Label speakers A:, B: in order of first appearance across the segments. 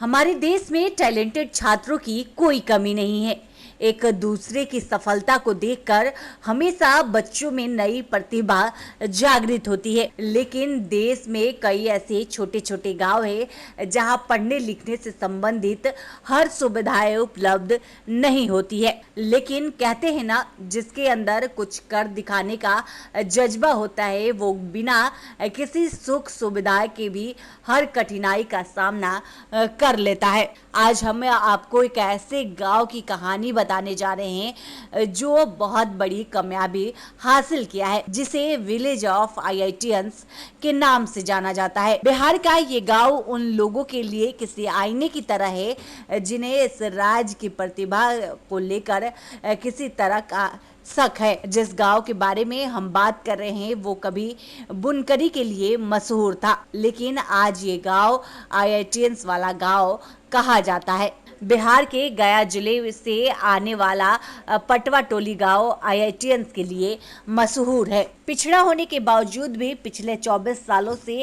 A: हमारे देश में टैलेंटेड छात्रों की कोई कमी नहीं है। एक दूसरे की सफलता को देखकर हमेशा बच्चों में नई प्रतिभा जागृत होती है। लेकिन देश में कई ऐसे छोटे छोटे गांव हैं जहां पढ़ने लिखने से संबंधित हर सुविधाएं उपलब्ध नहीं होती है। लेकिन कहते हैं ना, जिसके अंदर कुछ कर दिखाने का जज्बा होता है वो बिना किसी सुख सुविधा के भी हर कठिनाई का सामना कर लेता है। आज हम आपको एक ऐसे गांव की कहानी बताने जा रहे हैं जो बहुत बड़ी कामयाबी हासिल किया है, जिसे विलेज ऑफ आईआईटियंस के नाम से जाना जाता है। बिहार का ये गांव उन लोगों के लिए किसी आईने की तरह है जिन्हें इस राज्य की प्रतिभा को लेकर किसी तरह का शक है। जिस गांव के बारे में हम बात कर रहे हैं वो कभी बुनकरी के लिए मशहूर था, लेकिन आज ये गांव आईआईटियंस वाला गांव कहा जाता है। बिहार के गया जिले से आने वाला पटवा टोली गांव आईआईटियंस के लिए मशहूर है। पिछड़ा होने के बावजूद भी पिछले 24 सालों से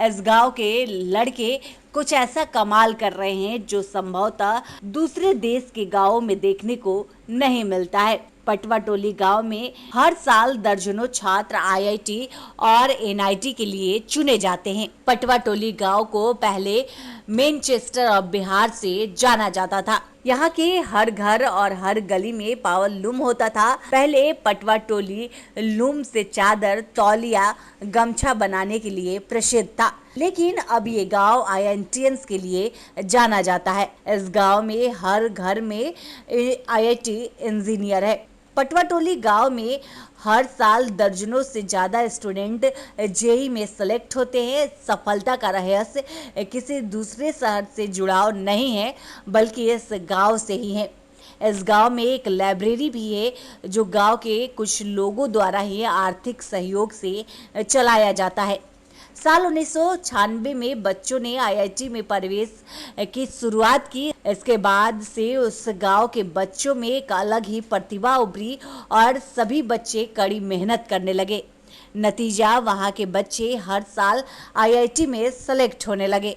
A: इस गांव के लड़के कुछ ऐसा कमाल कर रहे हैं जो संभवतः दूसरे देश के गांवों में देखने को नहीं मिलता है। पटवा टोली गांव में हर साल दर्जनों छात्र आईआईटी और एनआईटी के लिए चुने जाते हैं। पटवा टोली गांव को पहले मैनचेस्टर ऑफ बिहार से जाना जाता था। यहाँ के हर घर और हर गली में पावर लूम होता था। पहले पटवा टोली लूम से चादर, तौलिया, गमछा बनाने के लिए प्रसिद्ध था, लेकिन अब ये गांव आईआईटियंस के लिए जाना जाता है। इस गांव में हर घर में आईआईटी इंजीनियर है। पटवा टोली गांव में हर साल दर्जनों से ज्यादा स्टूडेंट जेईई में सेलेक्ट होते हैं। सफलता का रहस्य किसी दूसरे शहर से जुड़ाव नहीं है, बल्कि इस गांव से ही है। इस गांव में एक लाइब्रेरी भी है जो गांव के कुछ लोगों द्वारा ही आर्थिक सहयोग से चलाया जाता है। साल 1996 में बच्चों ने आईआईटी में प्रवेश की शुरुआत की। इसके बाद से उस गांव के बच्चों में एक अलग ही प्रतिभा उभरी और सभी बच्चे कड़ी मेहनत करने लगे। नतीजा, वहां के बच्चे हर साल आईआईटी में सेलेक्ट होने लगे।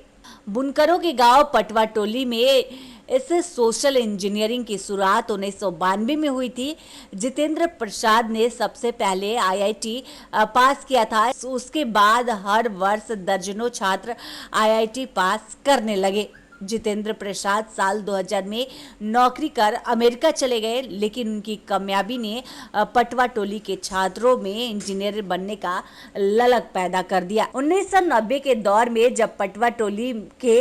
A: बुनकरों के गांव पटवा टोली में इस सोशल इंजीनियरिंग की शुरुआत 1992 में हुई थी। जितेंद्र प्रसाद ने सबसे पहले आईआईटी पास किया था। उसके बाद हर वर्ष दर्जनों छात्र आईआईटी पास करने लगे। जितेंद्र प्रसाद साल 2000 में नौकरी कर अमेरिका चले गए, लेकिन उनकी कामयाबी ने पटवा टोली के छात्रों में इंजीनियर बनने का ललक पैदा कर दिया। 1990 के दौर में जब पटवा टोली के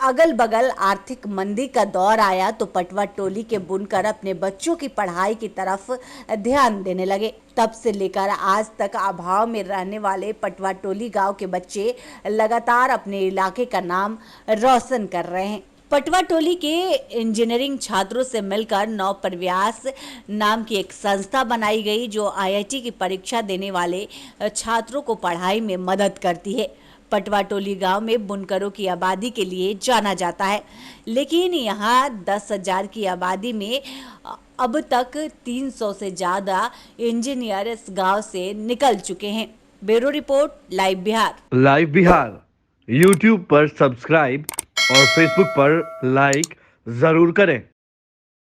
A: अगल बगल आर्थिक मंदी का दौर आया तो पटवा टोली के बुनकर अपने बच्चों की पढ़ाई की तरफ ध्यान देने लगे। तब से लेकर आज तक अभाव में रहने वाले पटवा टोली गांव के बच्चे लगातार अपने इलाके का नाम रोशन कर रहे हैं। पटवा टोली के इंजीनियरिंग छात्रों से मिलकर नव प्रयास नाम की एक संस्था बनाई गई जो आईआईटी की परीक्षा देने वाले छात्रों को पढ़ाई में मदद करती है। पटवा टोली गांव में बुनकरों की आबादी के लिए जाना जाता है, लेकिन यहाँ 10,000 की आबादी में अब तक 300 से ज्यादा इंजीनियर इस गांव से निकल चुके हैं। Bureau report, live Bihar.
B: Live Bihar YouTube पर सब्सक्राइब और फेसबुक पर लाइक जरूर करें।